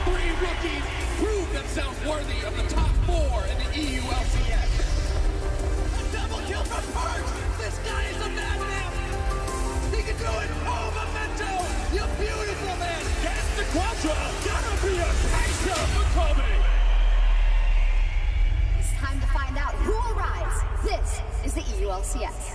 Three rookies prove themselves worthy of the top 4 in the EU LCS. A double kill from Perch! This guy is a madman! He can do it! Oh, Memento! You beautiful man! Gets the Quadra! Gotta be a pacer for Kobe! It's time to find out who will rise. This is the EU LCS.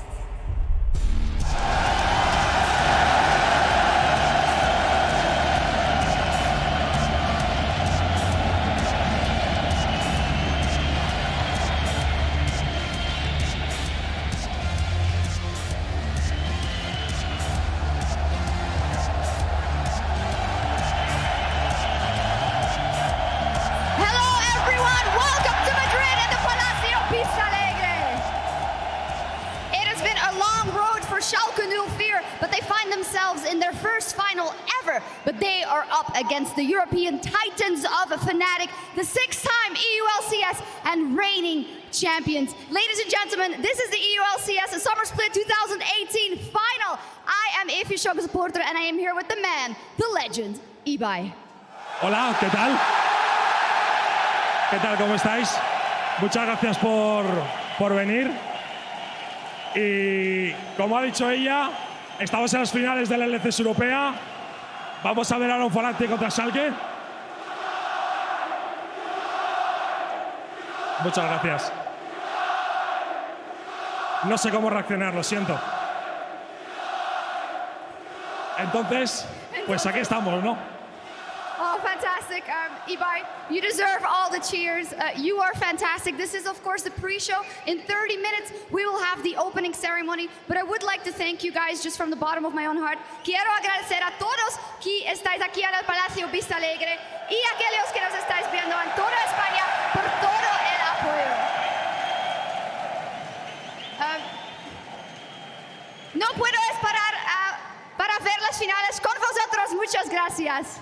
In their first final ever, but they are up against the European Titans of Fnatic, the 6-time EU LCS and reigning champions. Ladies and gentlemen, this is the EU LCS Summer Split 2018 final. I am Efi Shock supporter and I am here with the man, the legend, Ibai. Hola, ¿qué tal? ¿Qué tal? ¿Cómo estáis? Muchas gracias por venir. Y como ha dicho ella, estamos en las finales de la LCS europea. Vamos a ver a un Fnatic contra Schalke. Muchas gracias. No sé cómo reaccionar, lo siento. Entonces, pues aquí estamos, ¿no? Oh, fantastic. Ibai, you deserve all the cheers. You are fantastic. This is, of course, the pre-show. In 30 minutes, we will have the opening ceremony. But I would like to thank you guys just from the bottom of my own heart. Quiero agradecer a todos que estáis aquí en el Palacio Vista Alegre y a aquellos que nos estáis viendo en toda España por todo el apoyo. No puedo esperar para ver las finales con vosotros. Muchas gracias.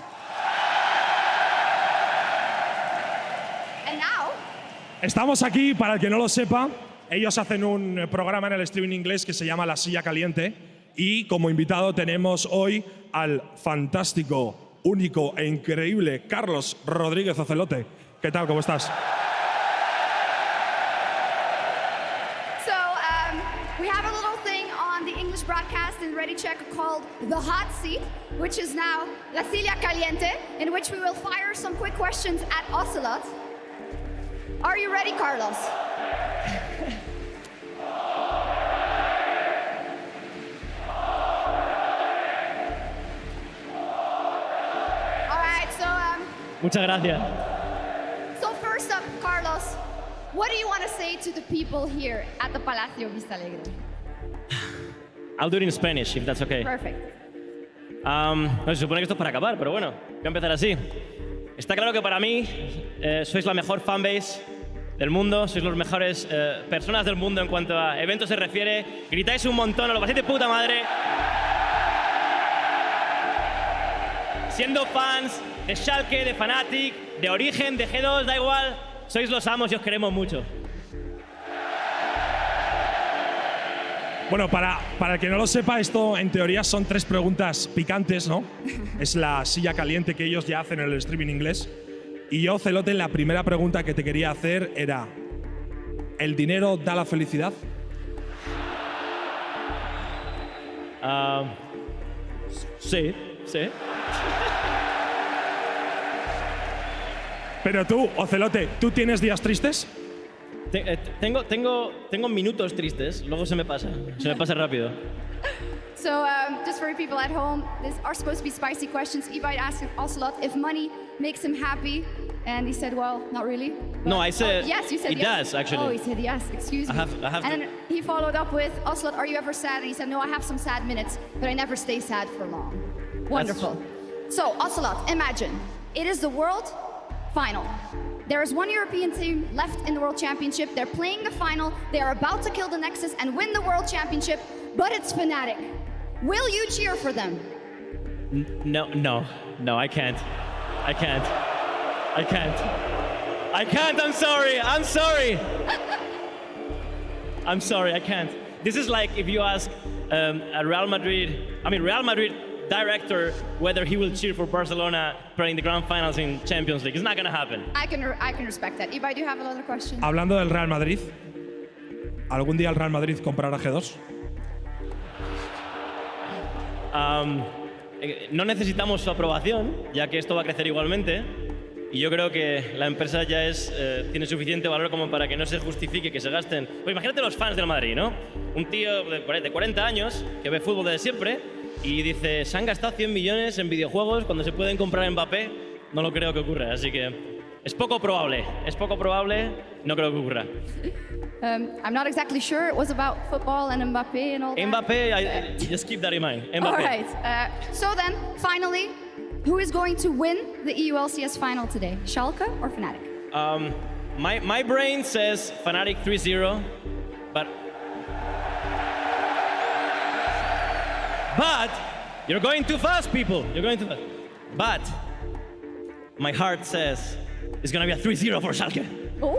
Estamos aquí, para el que no lo sepa, ellos hacen un programa en el streaming inglés que se llama La Silla Caliente y como invitado tenemos hoy al fantástico, único e increíble Carlos Rodríguez Ocelote. ¿Qué tal? ¿Cómo estás? So, we have a little thing on the English broadcast in Ready Check called The Hot Seat, which is now La Silla Caliente, in which we will fire some quick questions at Ocelot. Are you ready, Carlos? All right, so muchas gracias. So first up, Carlos, what do you want to say to the people here at the Palacio Vista Alegre? I'll do it in Spanish, if that's okay. Perfect. No, se supone que esto es para acabar, pero bueno, voy a empezar así. Está claro que para mí sois la mejor fanbase del mundo, sois los mejores personas del mundo en cuanto a eventos se refiere. Gritáis un montón, os lo pasáis de puta madre. Siendo fans de Schalke, de Fnatic, de Origen, de G2, da igual, sois los amos y os queremos mucho. Bueno, para el que no lo sepa, esto en teoría son 3 preguntas picantes, ¿no? Es la silla caliente que ellos ya hacen en el streaming inglés. Y yo, Celote, la primera pregunta que te quería hacer era, ¿el dinero da la felicidad? Sí, sí. Pero tú, Ocelote, ¿tú tienes días tristes? Tengo minutos tristes, luego se me pasa rápido. So, just for people at home, these are supposed to be spicy questions. Ibai asked Ocelot if money makes him happy, and he said, well, not really. No, I said yes, you said it yes. does, actually. Oh, he said yes, excuse me. I have and then he followed up with, Ocelot, are you ever sad? And he said, no, I have some sad minutes, but I never stay sad for long. Wonderful. So, Ocelot, imagine, it is the world final. There is one European team left in the World Championship. They're playing the final. They are about to kill the Nexus and win the World Championship, but it's Fnatic. Will you cheer for them? No, I can't. I'm sorry, I can't. This is like if you ask a Real Madrid. I mean, Real Madrid director whether he will cheer for Barcelona playing the grand finals in Champions League. It's not going to happen. I can respect that. Ibai, do you have another question? Hablando del Real Madrid, ¿algún día el Real Madrid comprará G2? No necesitamos su aprobación, ya que esto va a crecer igualmente. Y yo creo que la empresa ya tiene suficiente valor como para que no se justifique que se gasten. Pues imagínate los fans del Madrid, ¿no? Un tío de 40 años que ve fútbol desde siempre y dice, se han gastado 100 millones en videojuegos cuando se pueden comprar Mbappé. No lo creo que ocurra, así que es poco probable, no creo que ocurra. I'm not exactly sure. It was about football and Mbappé and all that. Mbappé, just keep that in mind. Mbappé. All right. So then, finally, who is going to win the EU LCS final today? Schalke or Fnatic? My brain says Fnatic 3-0, but you're going too fast, people. You're going too fast. But my heart says it's going to be a 3-0 for Schalke. Ooh.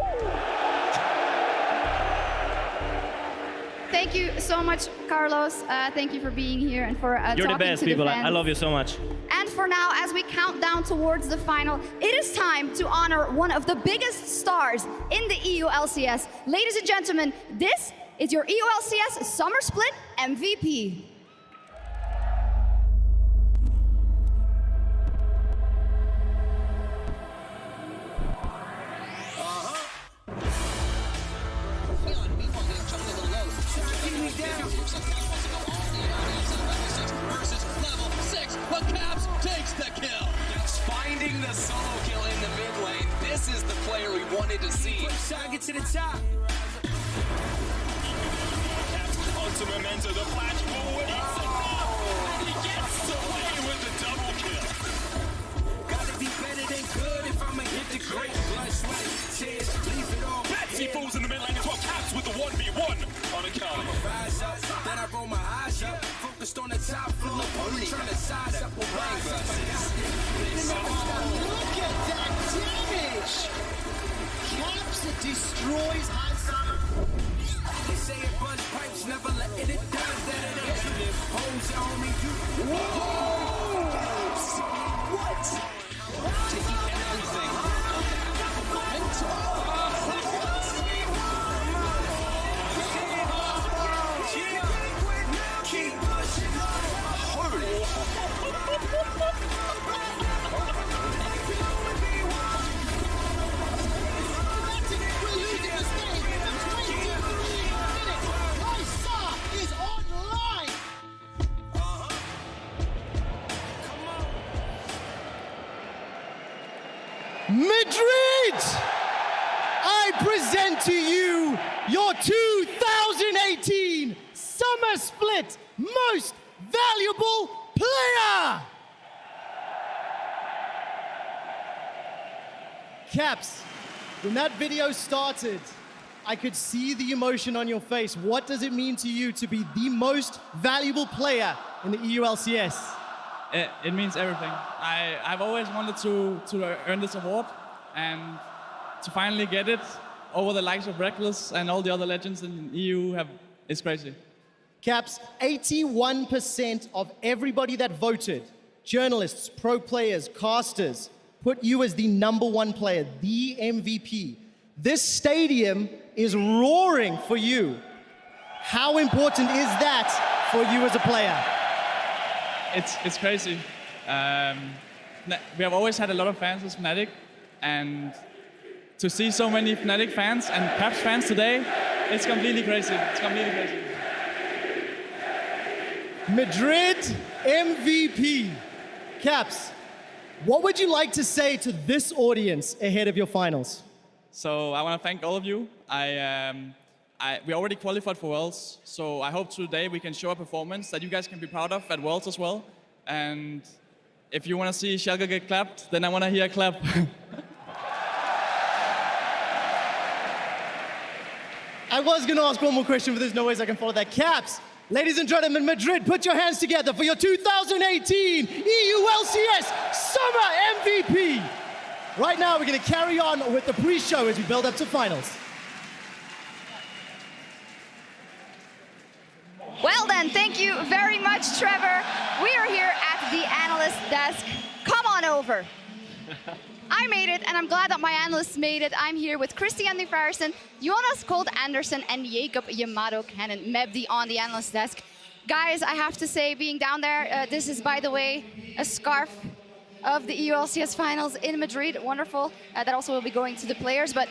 Thank you so much, Carlos. Thank you for being here and for You're talking the best, to people. the fans. I love you so much. And for now, as we count down towards the final, it is time to honor one of the biggest stars in the EU LCS. Ladies and gentlemen, this is your EU LCS Summer Split MVP. Finding the solo kill in the mid lane. This is the player we wanted to see. Get to the top. Onto Memento, the flash forward. It's enough, and he gets away with the double kill. Gotta be better than good if I'ma hit the great. Blood, sweat, tears, leave it all. Betsy falls in the mid lane as well. Caps with the 1v1 on account. Rise up, then I roll my eyes up. Focused on the top floor, only trying to size up a rise up. Look at that damage! Caps, it destroys Hot Summer. They say it buzz pipes, never letting it down. That it ain't homes only you. Whoa! What? Taking everything on that momentum. Keep pushing. Madrid! I present to you your 2018 Summer Split Most Valuable Player! Caps, when that video started, I could see the emotion on your face. What does it mean to you to be the most valuable player in the EU LCS? It means everything. I've always wanted to earn this award, and to finally get it over the likes of Reckless and all the other legends in EU is crazy. Caps, 81% of everybody that voted, journalists, pro players, casters, put you as the #1 player, the MVP. This stadium is roaring for you. How important is that for you as a player? It's crazy. We have always had a lot of fans with Fnatic, and to see so many Fnatic fans and Caps fans today, it's completely crazy. It's completely crazy. Madrid MVP. Caps, what would you like to say to this audience ahead of your finals? So I want to thank all of you. We already qualified for Worlds, so I hope today we can show a performance that you guys can be proud of at Worlds as well. And if you want to see Schalke get clapped, then I want to hear a clap. I was going to ask one more question, but there's no ways I can follow that. Caps, ladies and gentlemen, Madrid, put your hands together for your 2018 EU LCS Summer MVP. Right now, we're going to carry on with the pre-show as we build up to finals. Well then. And thank you very much, Trevor. We are here at the analyst desk. Come on over. I made it, and I'm glad that my analysts made it. I'm here with Christian Nyfarsen, Jonas Colt Andersen, and Jacob Yamato Cannon Mebdi on the analyst desk. Guys, I have to say, being down there, this is, by the way, a scarf of the EU LCS finals in Madrid. Wonderful. That also will be going to the players, but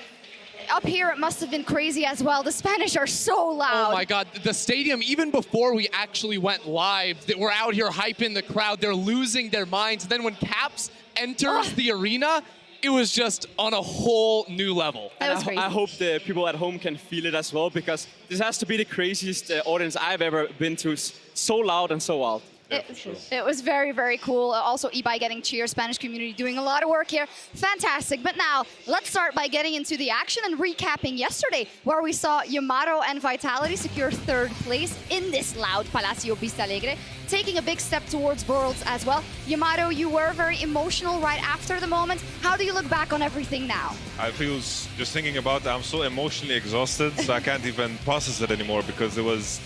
up here it must have been crazy as well. The Spanish are so loud. Oh my God, the stadium, even before we actually went live, we're out here hyping the crowd. They're losing their minds. Then when Caps enters the arena, it was just on a whole new level. That was crazy. I hope the people at home can feel it as well, because this has to be the craziest audience I've ever been to. So loud and so wild. It was very, very cool. Also, Ibai getting cheers, Spanish community doing a lot of work here. Fantastic. But now, let's start by getting into the action and recapping yesterday, where we saw Yamato and Vitality secure third place in this loud Palacio Vista Alegre, taking a big step towards Worlds as well. Yamato, you were very emotional right after the moment. How do you look back on everything now? I feel, just thinking about that, I'm so emotionally exhausted, so I can't even process it anymore, because it was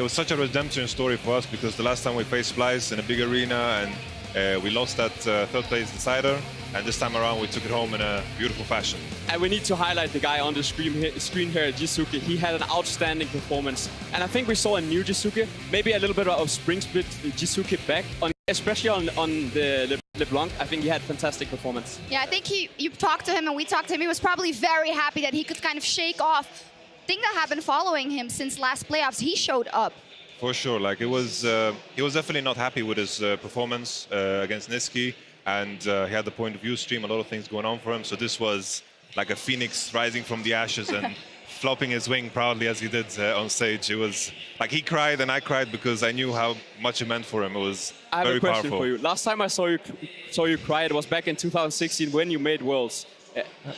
such a redemption story for us, because the last time we faced Splice in a big arena and we lost that third place decider, and this time around we took it home in a beautiful fashion. And we need to highlight the guy on the screen here, Jisuke. He had an outstanding performance. And I think we saw a new Jisuke, maybe a little bit of spring split Jisuke back, especially on the LeBlanc. I think he had fantastic performance. Yeah, I think you talked to him and we talked to him. He was probably very happy that he could kind of shake off thing that happened following him since last playoffs. He showed up. For sure, like he was definitely not happy with his performance against Niski, and he had the point of view stream, a lot of things going on for him. So this was like a phoenix rising from the ashes and flopping his wing proudly as he did on stage. It was like he cried and I cried, because I knew how much it meant for him. It was very powerful. I have a question for you. Last time I saw you cry, it was back in 2016 when you made Worlds.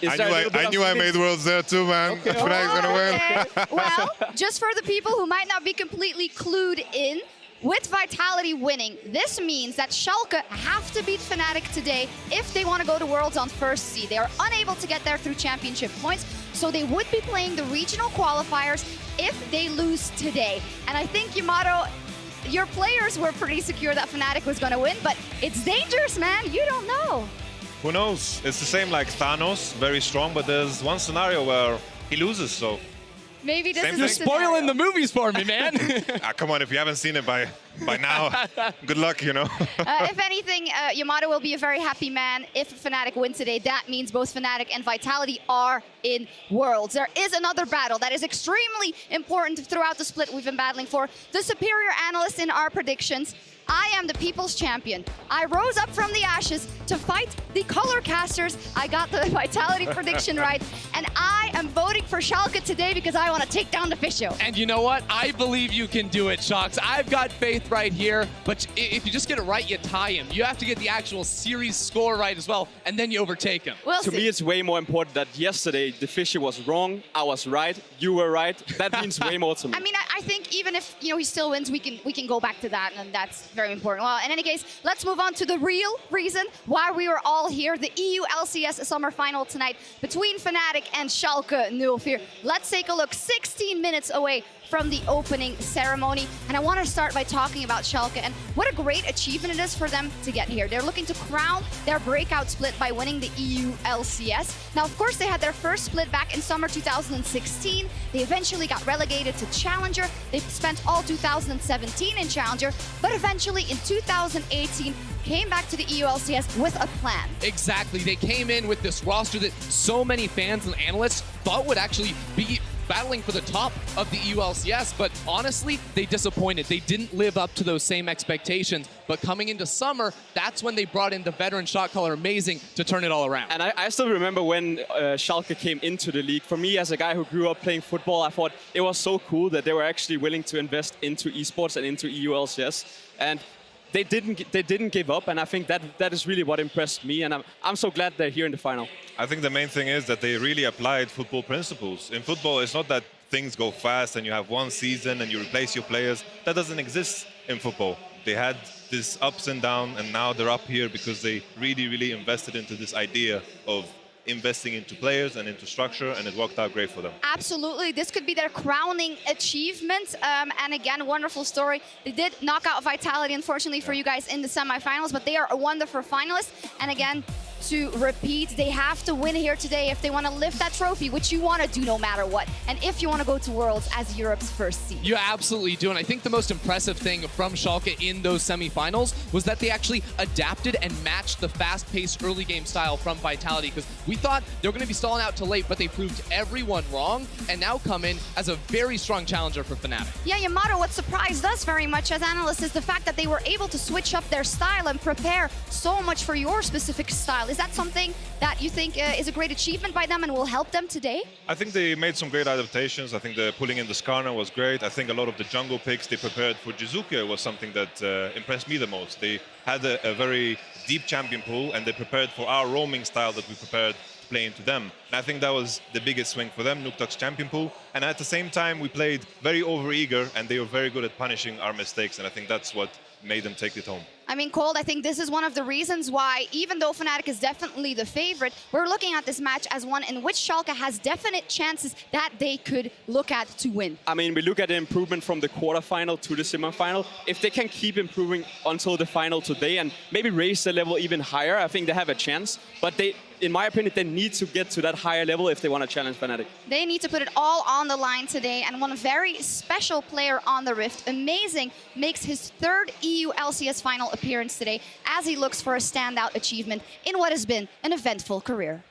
I knew I made Worlds there too, man. Okay. Fnac's gonna win. Well, just for the people who might not be completely clued in, with Vitality winning, this means that Schalke have to beat Fnatic today if they want to go to Worlds on first seed. They are unable to get there through championship points, so they would be playing the regional qualifiers if they lose today. And I think, Yamato, your players were pretty secure that Fnatic was going to win, but it's dangerous, man. You don't know. Who knows? It's the same like Thanos, very strong, but there's one scenario where he loses, so. Maybe this Same is thing. the scenario. Spoiling the movies for me, man. Come on, if you haven't seen it by now, good luck, you know. If anything, Yamato will be a very happy man if Fnatic win today. That means both Fnatic and Vitality are in Worlds. There is another battle that is extremely important throughout the split we've been battling for. The superior analyst in our predictions. I am the people's champion. I rose up from the ashes to fight the color casters. I got the Vitality prediction right, and I am voting for Schalke today because I want to take down the Fisho. And you know what? I believe you can do it, Shocks. I've got faith right here, but if you just get it right, you tie him. You have to get the actual series score right as well, and then you overtake him. We'll To see. me, it's way more important that yesterday the Fisher was wrong, I was right, you were right. That means way more to me. I mean, I think even if he still wins, we can go back to that, and that's very important. Well, in any case, let's move on to the real reason why we were all here, the EU LCS Summer Final tonight between Fnatic and Schalke 04. Let's take a look 16 minutes away from the opening ceremony. And I want to start by talking about Schalke and what a great achievement it is for them to get here. They're looking to crown their breakout split by winning the EU LCS. Now, of course, they had their first split back in summer 2016. They eventually got relegated to Challenger. They spent all 2017 in Challenger, but eventually in 2018 came back to the EU LCS with a plan. Exactly. They came in with this roster that so many fans and analysts thought would actually be battling for the top of the EU LCS, but honestly, they disappointed. They didn't live up to those same expectations. But coming into summer, that's when they brought in the veteran shot caller Amazing to turn it all around. And I still remember when Schalke came into the league. For me, as a guy who grew up playing football, I thought it was so cool that they were actually willing to invest into esports and into EU LCS. And they didn't give up, and I think that is really what impressed me, and I'm so glad they're here in the final. I think the main thing is that they really applied football principles. In football, it's not that things go fast and you have one season and you replace your players. That doesn't exist in football. They had this ups and downs, and now they're up here because they really, really invested into this idea of investing into players and into structure, and it worked out great for them. Absolutely. This could be their crowning achievement. And again, wonderful story. They did knock out Vitality, unfortunately, for you guys in the semifinals, but they are a wonderful finalist. And again, to repeat, they have to win here today if they want to lift that trophy, which you want to do no matter what. And if you want to go to Worlds as Europe's first seed. You absolutely do. And I think the most impressive thing from Schalke in those semifinals was that they actually adapted and matched the fast-paced early game style from Vitality, because we thought they were going to be stalling out till late, but they proved everyone wrong and now come in as a very strong challenger for Fnatic. Yeah, Yamato, what surprised us very much as analysts is the fact that they were able to switch up their style and prepare so much for your specific style. Is that something that you think is a great achievement by them and will help them today? I think they made some great adaptations. I think the pulling in the Skarner was great. I think a lot of the jungle picks they prepared for Jizuke was something that impressed me the most. They had a very deep champion pool, and they prepared for our roaming style that we prepared to play into them. And I think that was the biggest swing for them, Nuktak's champion pool. And at the same time, we played very over-eager, and they were very good at punishing our mistakes. And I think that's what made them take it home. I mean, Cold, I think this is one of the reasons why, even though Fnatic is definitely the favorite, we're looking at this match as one in which Schalke has definite chances that they could look at to win. I mean, we look at the improvement from the quarterfinal to the semifinal. If they can keep improving until the final today and maybe raise the level even higher, I think they have a chance. But they, in my opinion, they need to get to that higher level if they want to challenge Fnatic. They need to put it all on the line today, and one very special player on the Rift, Amazing, makes his third EU LCS final appearance today as he looks for a standout achievement in what has been an eventful career.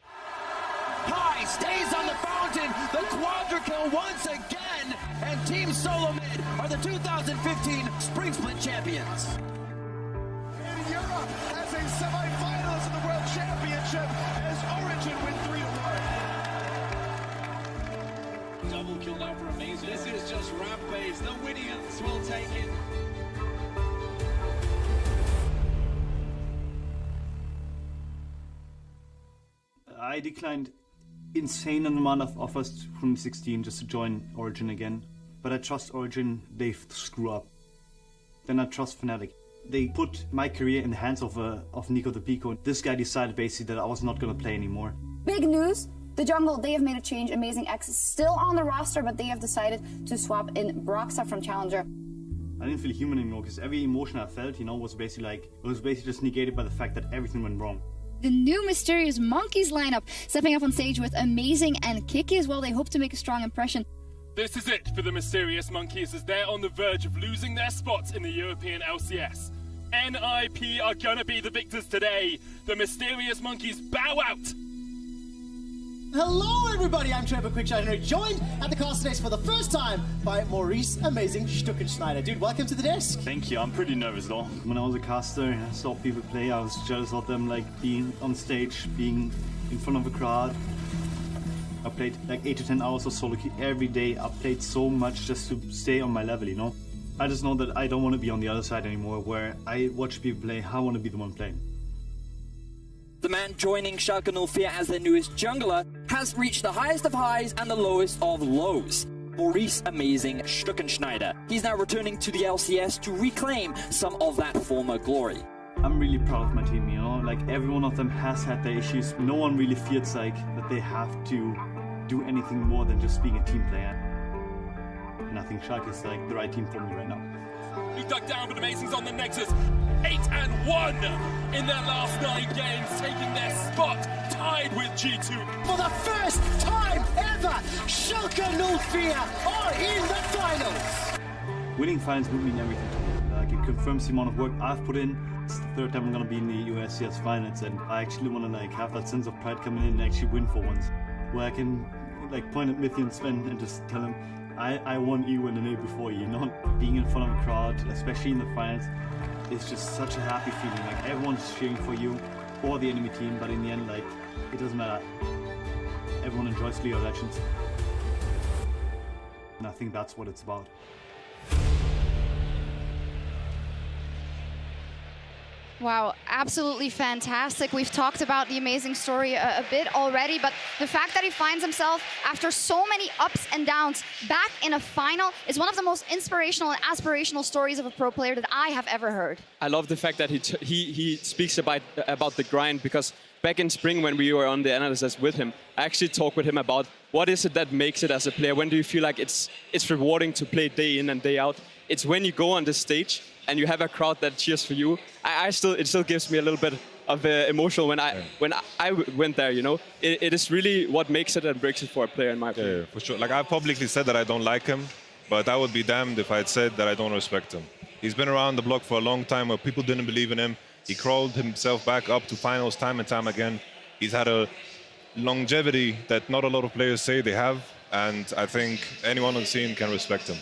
High stays on the fountain, the quadra kill once again, and Team Solo Mid are the 2015 Spring Split champions. In Europe, as a semi-finalist of the World Championship, as Origin win 3-1. Double kill now for Amazing. This is just rampage. The Winnians will take it. I declined insane amount of offers from 16 just to join Origin again. But I trust Origin, they screw up. Then I trust Fnatic. They put my career in the hands of Nico the Pico. This guy decided basically that I was not going to play anymore. Big news! The jungle, they have made a change. Amazing X is still on the roster, but they have decided to swap in Broxa from Challenger. I didn't feel human anymore because every emotion I felt, was basically just negated by the fact that everything went wrong. The new Mysterious Monkeys lineup stepping up on stage with Amazing and Kiki as well. They hope to make a strong impression. This is it for the Mysterious Monkeys as they're on the verge of losing their spots in the European LCS. NIP are gonna be the victors today. The Mysterious Monkeys bow out. Hello, everybody. I'm Trevor Quickshiner, joined at the cast stage for the first time by Maurice Amazing Stuckenschneider. Dude, welcome to the desk. Thank you. I'm pretty nervous though. When I was a caster and I saw people play, I was jealous of them, like being on stage, being in front of a crowd. I played like 8 to 10 hours of solo queue every day. I played so much just to stay on my level, I just know that I don't want to be on the other side anymore, where I watch people play. I want to be the one playing. The man joining Schalke 04 as their newest jungler has reached the highest of highs and the lowest of lows. Maurice Amazing Stuckenschneider. He's now returning to the LCS to reclaim some of that former glory. I'm really proud of my team, like every one of them has had their issues. No one really feels like that they have to do anything more than just being a team player. And I think Schalke is like the right team for me right now. You dug down, but Amazing's on the Nexus. 8-1 in their last 9 games, taking their spot, tied with G2. For the first time ever, Schalke 04 are in the finals. Winning finals would mean everything to me. Like it confirms the amount of work I've put in. It's the third time I'm gonna be in the USCS finals, and I actually want to have that sense of pride coming in and actually win for once, where I can point at Mithy and Sven and just tell them, I won you in the day before you. Being in front of a crowd, especially in the finals, is just such a happy feeling. Like everyone's cheering for you or the enemy team, but in the end, it doesn't matter. Everyone enjoys League of Legends, and I think that's what it's about. Wow, absolutely fantastic. We've talked about the Amazing story a bit already, but the fact that he finds himself, after so many ups and downs, back in a final is one of the most inspirational and aspirational stories of a pro player that I have ever heard. I love the fact that he speaks about the grind, because back in spring when we were on the analysis with him, I actually talked with him about what is it that makes it as a player. When do you feel like it's rewarding to play day in and day out? It's when you go on the stage and you have a crowd that cheers for you. It still gives me a little bit of emotional when I went there. You know, it is really what makes it and breaks it for a player in my opinion. Yeah, for sure. Like I've publicly said that I don't like him, but I would be damned if I'd said that I don't respect him. He's been around the block for a long time where people didn't believe in him. He crawled himself back up to finals time and time again. He's had a longevity that not a lot of players say they have, and I think anyone on the scene can respect him.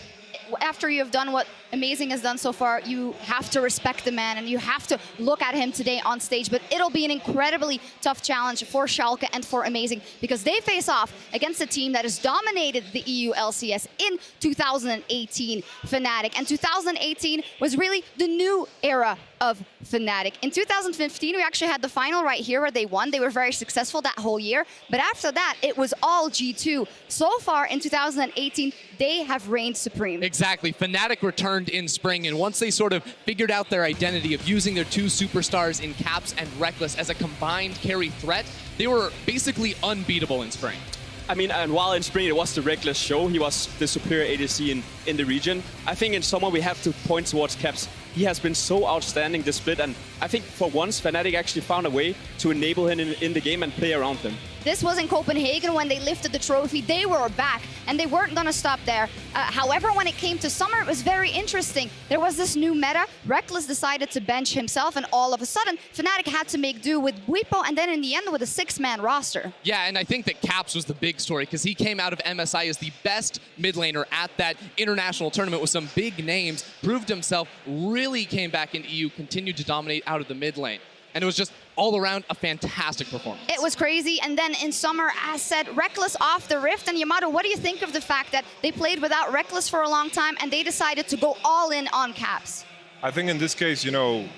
After you have done what Amazing has done so far, you have to respect the man and you have to look at him today on stage. But it'll be an incredibly tough challenge for Schalke and for Amazing because they face off against a team that has dominated the EU LCS in 2018, Fnatic. And 2018 was really the new era of Fnatic. In 2015, we actually had the final right here where they won. They were very successful that whole year. But after that, it was all G2. So far in 2018, they have reigned supreme. Exactly. Fnatic returned in spring, and once they sort of figured out their identity of using their two superstars in Caps and Reckless as a combined carry threat, they were basically unbeatable in spring. I mean, and while in spring it was the Reckless show, he was the superior ADC in the region. I think in summer we have to point towards Caps. He has been so outstanding this split, and I think for once Fnatic actually found a way to enable him in the game and play around him. This was in Copenhagen when they lifted the trophy. They were back, and they weren't going to stop there. However, when it came to summer, it was very interesting. There was this new meta. Reckless decided to bench himself, and all of a sudden, Fnatic had to make do with Bwipo, and then in the end with a 6-man roster. Yeah, and I think that Caps was the big story because he came out of MSI as the best mid laner at that international tournament with some big names, proved himself, really came back in EU, continued to dominate out of the mid lane. And it was just all around a fantastic performance. It was crazy. And then in summer, as said, Reckless off the Rift. And Yamato, what do you think of the fact that they played without Reckless for a long time and they decided to go all in on Caps? I think in this case, you know,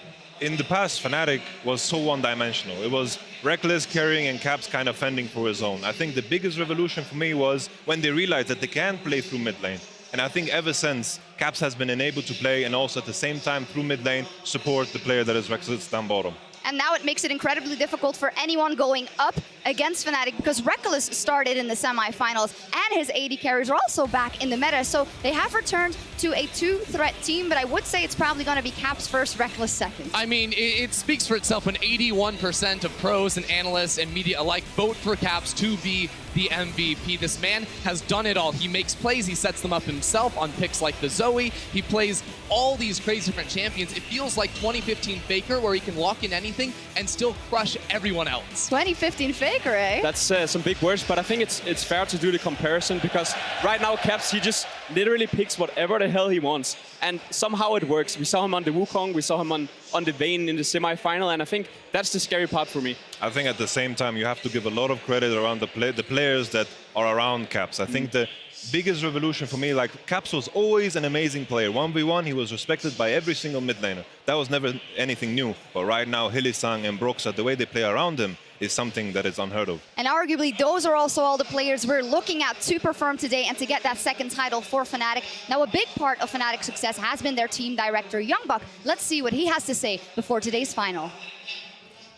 in the past, Fnatic was so one-dimensional. It was Reckless carrying and Caps kind of fending for his own. I think the biggest revolution for me was when they realized that they can play through mid lane. And I think ever since, Caps has been enabled to play and also at the same time through mid lane support the player that is Reckless down bottom. And now it makes it incredibly difficult for anyone going up against Fnatic because Reckless started in the semifinals and his AD carries are also back in the meta. So they have returned to a 2-threat team, but I would say it's probably going to be Caps first, Reckless second. I mean, it speaks for itself when 81% of pros and analysts and media alike vote for Caps to be the MVP. This man has done it all. He makes plays, he sets them up himself on picks like the Zoe. He plays all these crazy different champions. It feels like 2015 Faker where he can lock in anything and still crush everyone else. 2015 Faker, eh? That's some big words, but I think it's fair to do the comparison because right now Caps, he just literally picks whatever the hell he wants. And somehow it works. We saw him on the Wukong, we saw him on the Vayne in the semi-final, and I think that's the scary part for me. I think at the same time, you have to give a lot of credit around the players that are around Caps. I think the biggest revolution for me, like Caps was always an amazing player. 1v1, he was respected by every single mid laner. That was never anything new. But right now, Hylissang and Broxah, the way they play around him is something that is unheard of. And arguably, those are also all the players we're looking at to perform today and to get that second title for Fnatic. Now, a big part of Fnatic's success has been their team director, Youngbuck. Let's see what he has to say before today's final.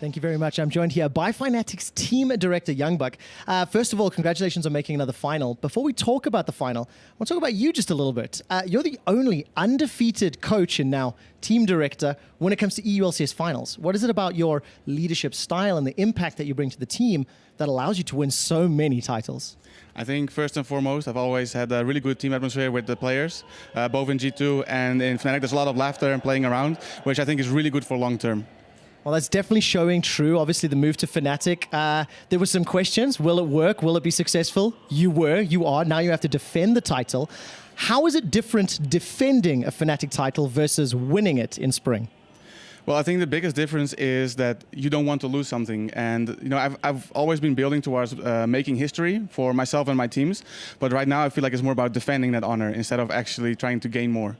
Thank you very much. I'm joined here by Fnatic's team director, Youngbuck. First of all, congratulations on making another final. Before we talk about the final, I want to talk about you just a little bit. You're the only undefeated coach and now team director when it comes to EU LCS finals. What is it about your leadership style and the impact that you bring to the team that allows you to win so many titles? I think first and foremost, I've always had a really good team atmosphere with the players, both in G2 and in Fnatic. There's a lot of laughter and playing around, which I think is really good for long term. Well, that's definitely showing true. Obviously, the move to Fnatic. There were some questions. Will it work? Will it be successful? You are. Now you have to defend the title. How is it different defending a Fnatic title versus winning it in spring? Well, I think the biggest difference is that you don't want to lose something. And, you know, I've always been building towards making history for myself and my teams. But right now, I feel like it's more about defending that honor instead of actually trying to gain more.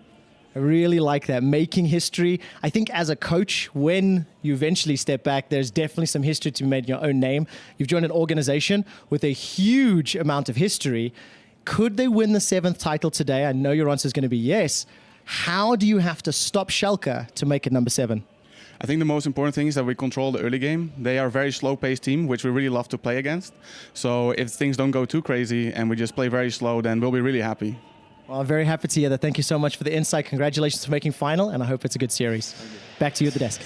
I really like that, making history. I think as a coach, when you eventually step back, there's definitely some history to be made in your own name. You've joined an organization with a huge amount of history. Could they win the 7th title today? I know your answer is going to be yes. How do you have to stop Schalke to make it number 7? I think the most important thing is that we control the early game. They are a very slow-paced team, which we really love to play against. So if things don't go too crazy and we just play very slow, then we'll be really happy. Well, I'm very happy to hear that. Thank you so much for the insight. Congratulations for making final, and I hope it's a good series. Back to you at the desk.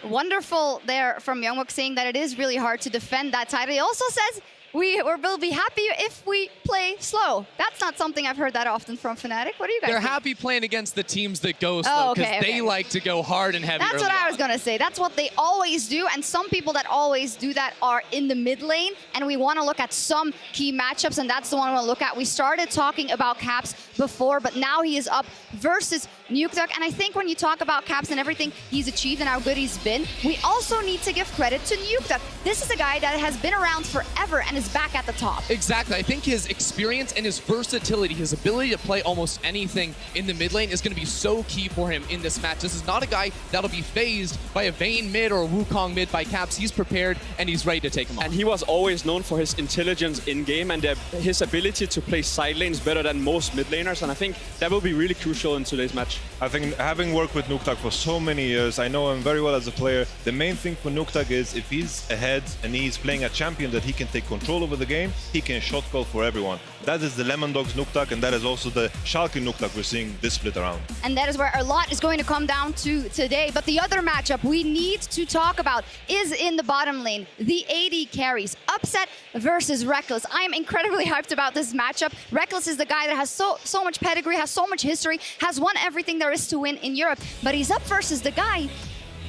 Wonderful there from Youngwook, saying that it is really hard to defend that title. He also says we'll be happy if we play slow. That's not something I've heard that often from Fnatic. What do you guys They're think? happy playing against the teams that go slow because they like to go hard and heavy. That's what I was going to say. That's what they always do. And some people that always do that are in the mid lane. And we want to look at some key matchups, and that's the one I want to look at. We started talking about Caps before, but now he is up versus Nukeduck. And I think when you talk about Caps and everything he's achieved and how good he's been, we also need to give credit to Nukeduck. This is a guy that has been around forever and is back at the top. Exactly. I think his experience and his versatility, his ability to play almost anything in the mid lane is going to be so key for him in this match. This is not a guy that'll be phased by a Vayne mid or a Wukong mid by Caps. He's prepared and he's ready to take him on. And he was always known for his intelligence in-game and his ability to play side lanes better than most mid laners, and I think that will be really crucial in today's match. I think having worked with Nukeduck for so many years, I know him very well as a player. The main thing for Nukeduck is if he's ahead and he's playing a champion that he can take control over the game, he can shot call for everyone. That is the Lemon Dogs Nukeduck, and that is also the Schalke Nukeduck we're seeing this split around. And that is where a lot is going to come down to today. But the other matchup we need to talk about is in the bottom lane. The AD carries. Upset versus Reckless. I am incredibly hyped about this matchup. Reckless is the guy that has so much pedigree, has so much history, has won everything there is to win in Europe. But he's up versus the guy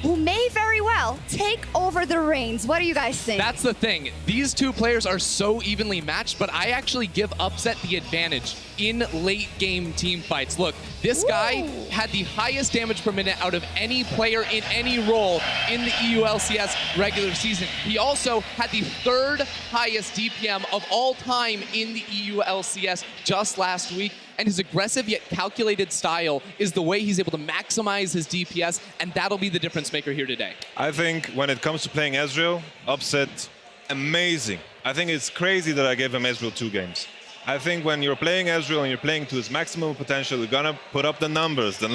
who may very well take over the reins. What do you guys think? That's the thing. These two players are so evenly matched, but I actually give Upset the advantage in late game team fights. Look, this guy had the highest damage per minute out of any player in any role in the EU LCS regular season. He also had the third highest DPM of all time in the EU LCS just last week. And his aggressive yet calculated style is the way he's able to maximize his DPS, and that'll be the difference maker here today. I think when it comes to playing Ezreal, Upset, amazing. I think it's crazy that I gave him Ezreal 2 games. I think when you're playing Ezreal and you're playing to his maximum potential, you're gonna put up the numbers that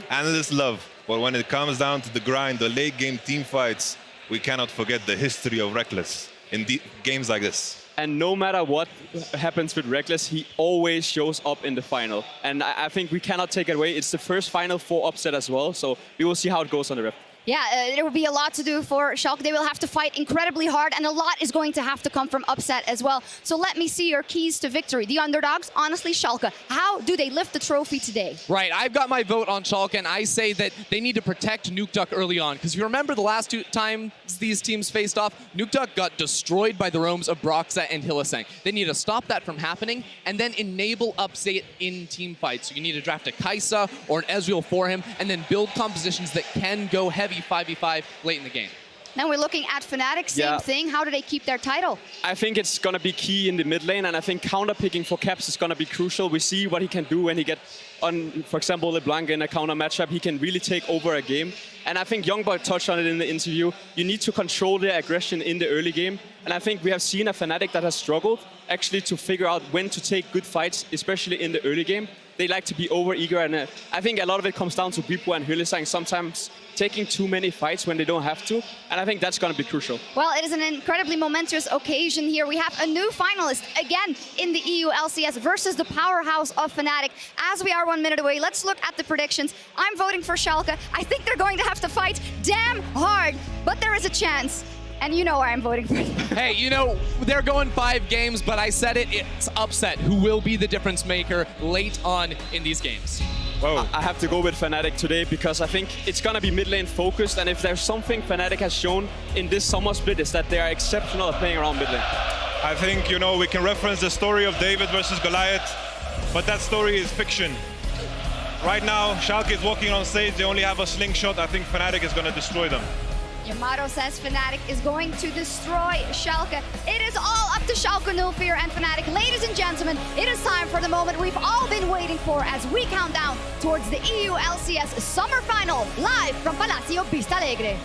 analysts love. But when it comes down to the grind, the late game team fights, we cannot forget the history of Reckless in games like this. And no matter what happens with Reckless, he always shows up in the final. And I think we cannot take it away. It's the first final for Upset as well, so we will see how it goes on the Rift. Yeah, there will be a lot to do for Schalke. They will have to fight incredibly hard, and a lot is going to have to come from Upset as well. So let me see your keys to victory. The underdogs, honestly, Schalke. How do they lift the trophy today? Right, I've got my vote on Schalke, and I say that they need to protect Nukeduck early on. Because if you remember the last two times these teams faced off, Nukeduck got destroyed by the roams of Broxah and Hylissang. They need to stop that from happening, and then enable Upset in team fights. So you need to draft a Kai'Sa or an Ezreal for him, and then build compositions that can go heavy 5v5 late in the game. Now we're looking at Fnatic, same thing. How do they keep their title? I think it's going to be key in the mid lane, and I think counter-picking for Caps is going to be crucial. We see what he can do when he gets on, for example, LeBlanc in a counter matchup. He can really take over a game. And I think Youngboy touched on it in the interview. You need to control their aggression in the early game. And I think we have seen a Fnatic that has struggled actually to figure out when to take good fights, especially in the early game. They like to be over-eager, and I think a lot of it comes down to Bwipo and Hylissang sometimes taking too many fights when they don't have to, and I think that's going to be crucial. Well, it is an incredibly momentous occasion here. We have a new finalist, again, in the EU LCS versus the powerhouse of Fnatic. As we are 1 minute away, let's look at the predictions. I'm voting for Schalke. I think they're going to have to fight damn hard, but there is a chance. And you know why I'm voting for them. Hey, you know, they're going 5 games, but I said it, it's Upset who will be the difference maker late on in these games. Whoa. I have to go with Fnatic today because I think it's going to be mid lane focused, and if there's something Fnatic has shown in this summer split is that they are exceptional at playing around mid lane. I think, you know, we can reference the story of David versus Goliath, but that story is fiction. Right now, Schalke is walking on stage, they only have a slingshot. I think Fnatic is going to destroy them. Yamato says Fnatic is going to destroy Schalke. It is all up to Schalke 04 and Fnatic. Ladies and gentlemen, it is time for the moment we've all been waiting for as we count down towards the EU LCS Summer Final, live from Palacio Vista Alegre.